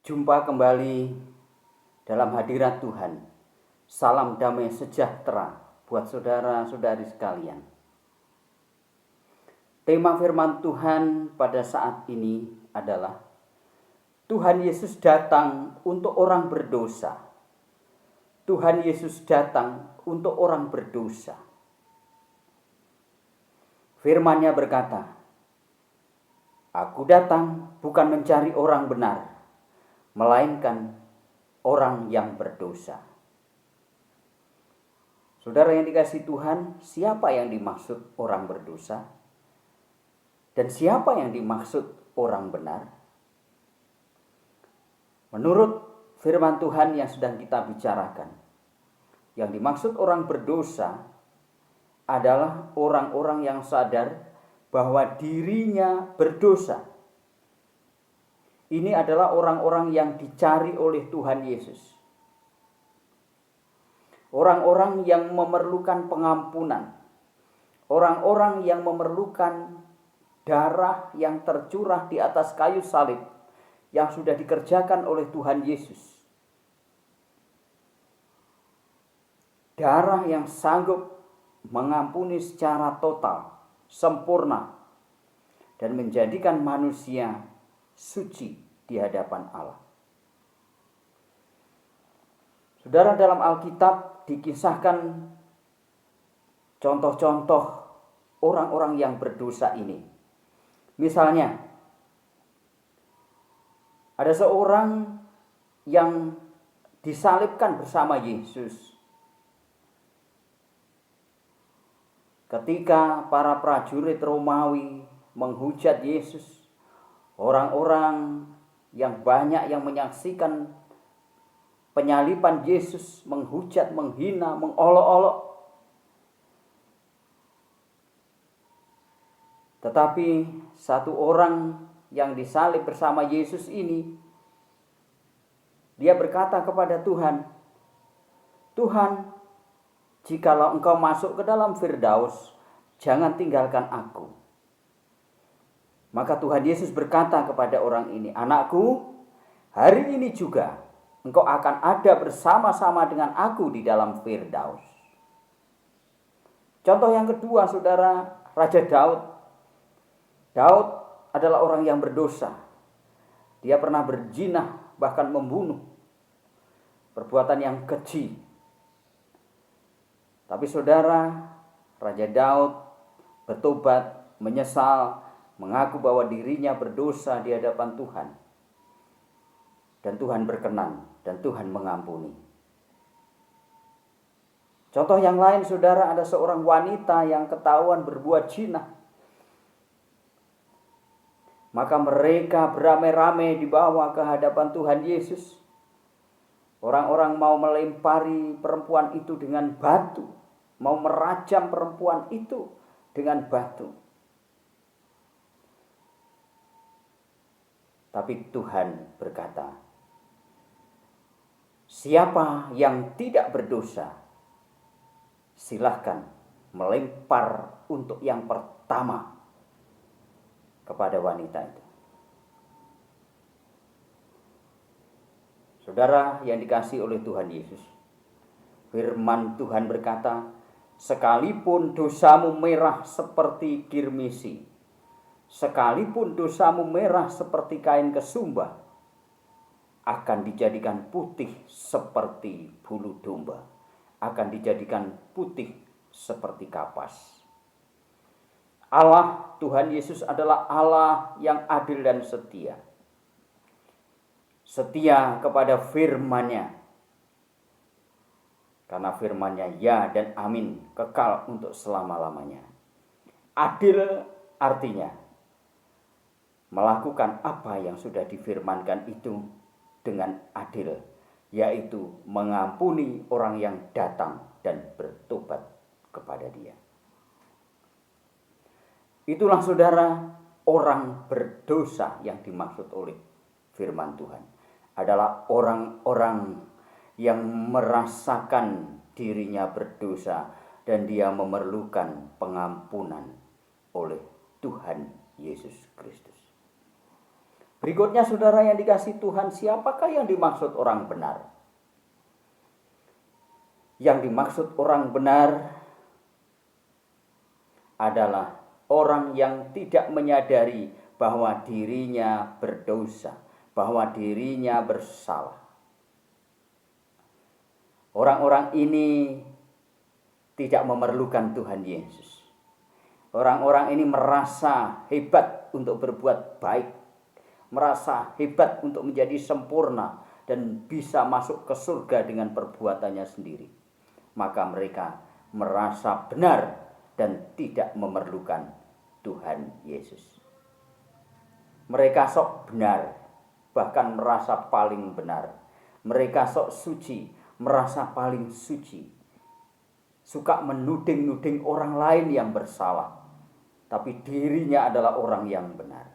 Jumpa kembali dalam hadirat Tuhan. Salam damai sejahtera buat saudara-saudari sekalian. Tema firman Tuhan pada saat ini adalah Tuhan Yesus datang untuk orang berdosa. Tuhan Yesus datang untuk orang berdosa. Firman-Nya berkata, "Aku datang bukan mencari orang benar, melainkan orang yang berdosa." Saudara yang dikasihi Tuhan, siapa yang dimaksud orang berdosa? Dan siapa yang dimaksud orang benar? Menurut firman Tuhan yang sedang kita bicarakan, yang dimaksud orang berdosa adalah orang-orang yang sadar bahwa dirinya berdosa. Ini adalah orang-orang yang dicari oleh Tuhan Yesus. Orang-orang yang memerlukan pengampunan. Orang-orang yang memerlukan darah yang tercurah di atas kayu salib yang sudah dikerjakan oleh Tuhan Yesus. Darah yang sanggup mengampuni secara total, sempurna, dan menjadikan manusia suci di hadapan Allah. Saudara, dalam Alkitab dikisahkan contoh-contoh orang-orang yang berdosa ini. Misalnya, ada seorang yang disalibkan bersama Yesus. Ketika para prajurit Romawi menghujat Yesus, orang-orang yang banyak yang menyaksikan penyaliban Yesus menghujat, menghina, mengolok-olok. Tetapi satu orang yang disalib bersama Yesus ini, dia berkata kepada Tuhan, "Tuhan, jikalau Engkau masuk ke dalam Firdaus, jangan tinggalkan aku." Maka Tuhan Yesus berkata kepada orang ini, "Anakku, hari ini juga engkau akan ada bersama-sama dengan aku di dalam Firdaus." Contoh yang kedua, saudara, Raja Daud. Daud adalah orang yang berdosa. Dia pernah berzina, bahkan membunuh. Perbuatan yang keji. Tapi saudara, Raja Daud bertobat, menyesal, mengaku bahwa dirinya berdosa di hadapan Tuhan. Dan Tuhan berkenan, dan Tuhan mengampuni. Contoh yang lain, saudara, ada seorang wanita yang ketahuan berbuat zina. Maka mereka beramai-ramai dibawa ke hadapan Tuhan Yesus. Orang-orang mau melempari perempuan itu dengan batu, mau merajam perempuan itu dengan batu. Tapi Tuhan berkata, "Siapa yang tidak berdosa, silahkan melempar untuk yang pertama kepada wanita itu." Saudara yang dikasihi oleh Tuhan Yesus, firman Tuhan berkata, "Sekalipun dosamu merah seperti kirmisi, sekalipun dosamu merah seperti kain kesumba, akan dijadikan putih seperti bulu domba, akan dijadikan putih seperti kapas." Allah, Tuhan Yesus adalah Allah yang adil dan setia. Setia kepada firman-Nya. Karena firman-Nya ya dan amin, kekal untuk selama-lamanya. Adil artinya melakukan apa yang sudah difirmankan itu dengan adil, yaitu mengampuni orang yang datang dan bertobat kepada Dia. Itulah saudara, orang berdosa yang dimaksud oleh firman Tuhan adalah orang-orang yang merasakan dirinya berdosa dan dia memerlukan pengampunan oleh Tuhan Yesus Kristus. Berikutnya saudara yang dikasihi Tuhan, siapakah yang dimaksud orang benar? Yang dimaksud orang benar adalah orang yang tidak menyadari bahwa dirinya berdosa, bahwa dirinya bersalah. Orang-orang ini tidak memerlukan Tuhan Yesus. Orang-orang ini merasa hebat untuk berbuat baik, merasa hebat untuk menjadi sempurna dan bisa masuk ke surga dengan perbuatannya sendiri. Maka mereka merasa benar dan tidak memerlukan Tuhan Yesus. Mereka sok benar, bahkan merasa paling benar. Mereka sok suci, merasa paling suci. Suka menuding-nuding orang lain yang bersalah, tapi dirinya adalah orang yang benar.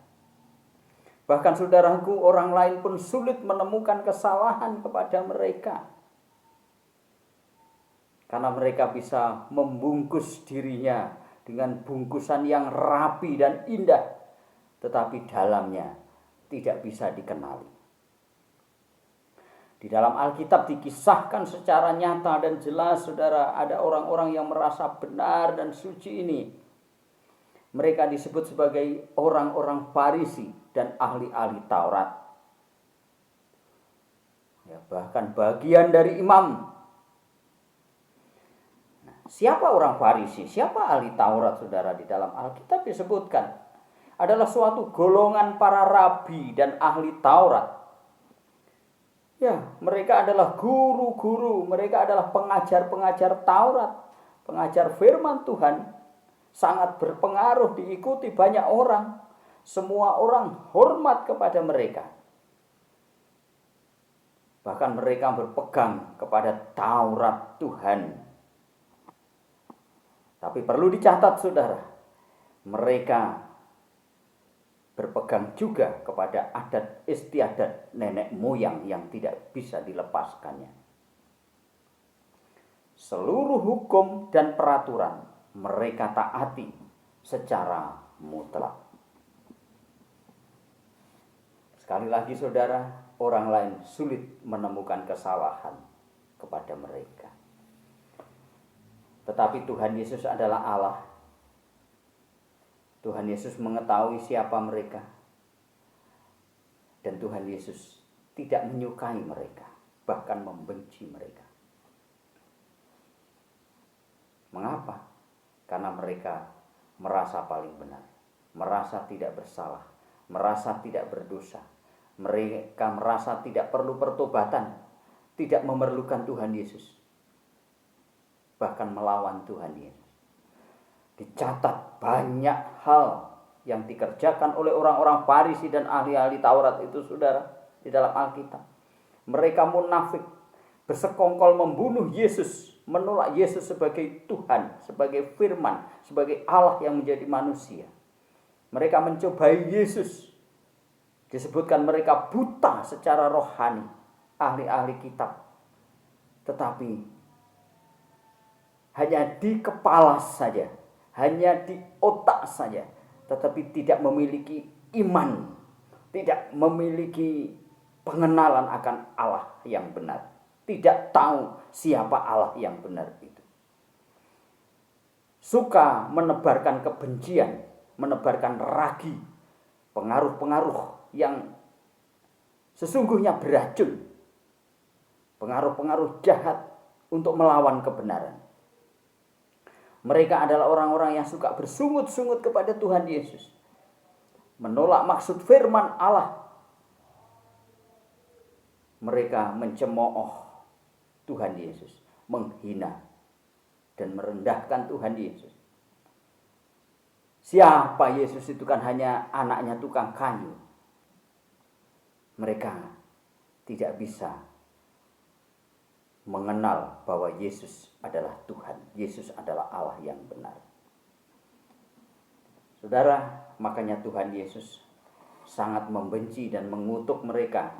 Bahkan saudaraku, orang lain pun sulit menemukan kesalahan kepada mereka. Karena mereka bisa membungkus dirinya dengan bungkusan yang rapi dan indah, tetapi dalamnya tidak bisa dikenali. Di dalam Alkitab dikisahkan secara nyata dan jelas, saudara, ada orang-orang yang merasa benar dan suci ini. Mereka disebut sebagai orang-orang Farisi dan ahli-ahli Taurat. Ya, bahkan bagian dari imam. Nah, siapa orang Farisi? Siapa ahli Taurat, saudara? Di dalam Alkitab disebutkan adalah suatu golongan para rabi dan ahli Taurat. Ya, mereka adalah guru-guru, mereka adalah pengajar-pengajar Taurat, pengajar firman Tuhan. Sangat berpengaruh, diikuti banyak orang. Semua orang hormat kepada mereka. Bahkan mereka berpegang kepada Taurat Tuhan. Tapi perlu dicatat, saudara, mereka berpegang juga kepada adat istiadat nenek moyang yang tidak bisa dilepaskannya. Seluruh hukum dan peraturan mereka taati secara mutlak. Sekali lagi saudara, orang lain sulit menemukan kesalahan kepada mereka. Tetapi Tuhan Yesus adalah Allah. Tuhan Yesus mengetahui siapa mereka. Dan Tuhan Yesus tidak menyukai mereka, bahkan membenci mereka. Mengapa? Karena mereka merasa paling benar, merasa tidak bersalah, merasa tidak berdosa. Mereka merasa tidak perlu pertobatan, tidak memerlukan Tuhan Yesus, bahkan melawan Tuhan Yesus. Dicatat banyak hal yang dikerjakan oleh orang-orang Farisi dan ahli-ahli Taurat itu, saudara, di dalam Alkitab. Mereka munafik, bersekongkol membunuh Yesus, menolak Yesus sebagai Tuhan, sebagai firman, sebagai Allah yang menjadi manusia. Mereka mencobai Yesus. Disebutkan mereka buta secara rohani, ahli-ahli kitab. Tetapi hanya di kepala saja, hanya di otak saja, tetapi tidak memiliki iman, tidak memiliki pengenalan akan Allah yang benar. Tidak tahu siapa Allah yang benar itu. Suka menebarkan kebencian, menebarkan ragi, pengaruh-pengaruh yang sesungguhnya beracun, pengaruh-pengaruh jahat untuk melawan kebenaran. Mereka adalah orang-orang yang suka bersungut-sungut kepada Tuhan Yesus, menolak maksud firman Allah. Mereka mencemooh Tuhan Yesus, menghina dan merendahkan Tuhan Yesus. Siapa Yesus itu? Kan hanya anaknya tukang kayu. Mereka tidak bisa mengenal bahwa Yesus adalah Tuhan, Yesus adalah Allah yang benar. Saudara, makanya Tuhan Yesus sangat membenci dan mengutuk mereka.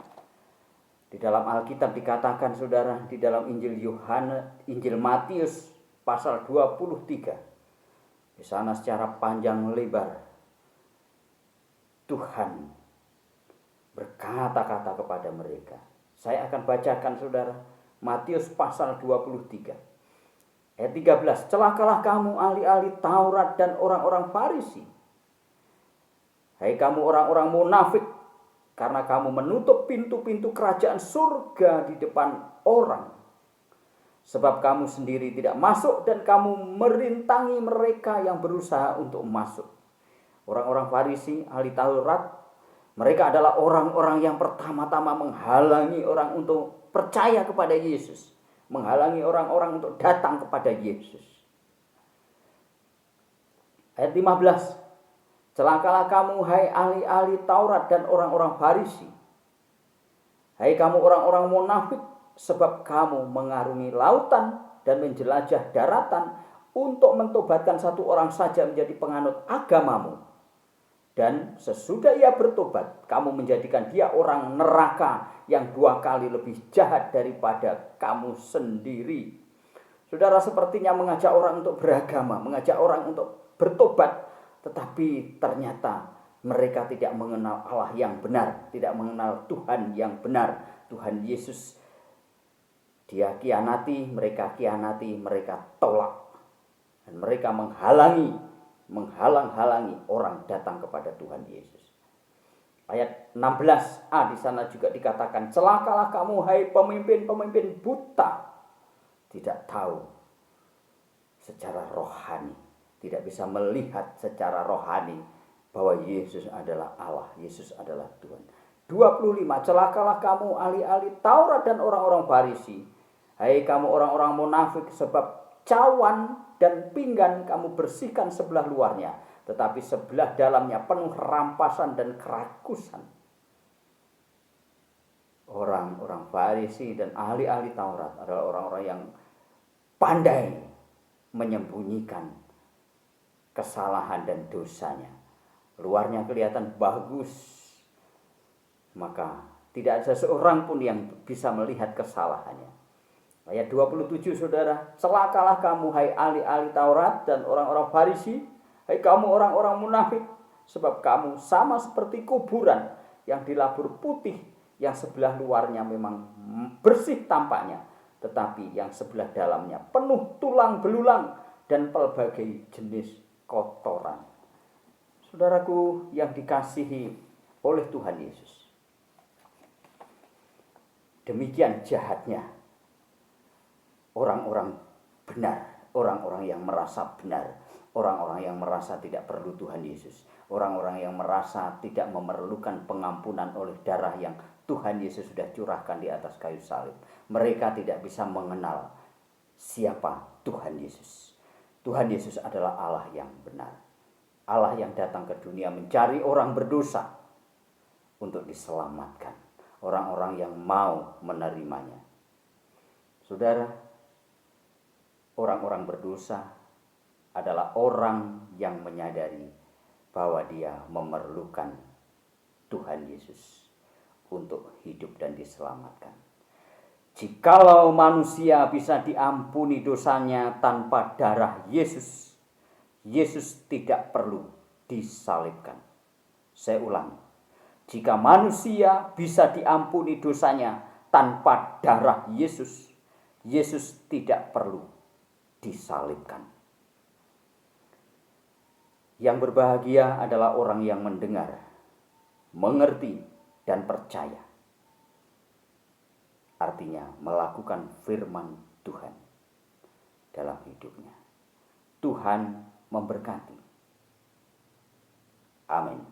Di dalam Alkitab dikatakan, saudara, di dalam Injil Matius pasal 23. Di sana secara panjang lebar Tuhan berkata-kata kepada mereka. Saya akan bacakan saudara, Matius pasal 23. Ayat 13, celakalah kamu ahli-ahli Taurat dan orang-orang Farisi. Hai kamu orang-orang munafik, karena kamu menutup pintu-pintu kerajaan surga di depan orang. Sebab kamu sendiri tidak masuk dan kamu merintangi mereka yang berusaha untuk masuk. Orang-orang Farisi, ahli Taurat, mereka adalah orang-orang yang pertama-tama menghalangi orang untuk percaya kepada Yesus. Menghalangi orang-orang untuk datang kepada Yesus. Ayat 15. Celakalah kamu hai ahli-ahli Taurat dan orang-orang Farisi. Hai kamu orang-orang munafik, sebab kamu mengarungi lautan dan menjelajah daratan untuk mentobatkan satu orang saja menjadi penganut agamamu. Dan sesudah ia bertobat, kamu menjadikan dia orang neraka yang 2 kali lebih jahat daripada kamu sendiri. Saudara sepertinya mengajak orang untuk beragama, mengajak orang untuk bertobat, tetapi ternyata mereka tidak mengenal Allah yang benar, tidak mengenal Tuhan yang benar. Tuhan Yesus dia kianati, mereka tolak. Dan mereka menghalang-halangi orang datang kepada Tuhan Yesus. Ayat 16a di sana juga dikatakan, celakalah kamu hai pemimpin-pemimpin buta, tidak tahu secara rohani, tidak bisa melihat secara rohani bahwa Yesus adalah Allah, Yesus adalah Tuhan. 25, celakalah kamu ahli-ahli Taurat dan orang-orang Farisi. Hai kamu orang-orang munafik, sebab cawan dan pinggan kamu bersihkan sebelah luarnya, tetapi sebelah dalamnya penuh rampasan dan kerakusan. Orang-orang Farisi dan ahli-ahli Taurat adalah orang-orang yang pandai menyembunyikan kesalahan dan dosanya. Luarnya kelihatan bagus, maka tidak ada seorang pun yang bisa melihat kesalahannya. Ayat 27 saudara, celakalah kamu hai ahli-ahli Taurat dan orang-orang Farisi, hai kamu orang-orang munafik, sebab kamu sama seperti kuburan yang dilabur putih, yang sebelah luarnya memang bersih tampaknya, tetapi yang sebelah dalamnya penuh tulang belulang dan pelbagai jenis kotoran. Saudaraku yang dikasihi oleh Tuhan Yesus, demikian jahatnya orang-orang benar, orang-orang yang merasa benar, orang-orang yang merasa tidak perlu Tuhan Yesus, orang-orang yang merasa tidak memerlukan pengampunan oleh darah yang Tuhan Yesus sudah curahkan di atas kayu salib. Mereka tidak bisa mengenal siapa Tuhan Yesus. Tuhan Yesus adalah Allah yang benar, Allah yang datang ke dunia mencari orang berdosa untuk diselamatkan, orang-orang yang mau menerimanya. Saudara, orang-orang berdosa adalah orang yang menyadari bahwa dia memerlukan Tuhan Yesus untuk hidup dan diselamatkan. Jikalau manusia bisa diampuni dosanya tanpa darah Yesus, Yesus tidak perlu disalibkan. Saya ulangi, jika manusia bisa diampuni dosanya tanpa darah Yesus, Yesus tidak perlu disalibkan. Yang berbahagia adalah orang yang mendengar, mengerti, dan percaya. Artinya melakukan firman Tuhan dalam hidupnya. Tuhan memberkati. Amin.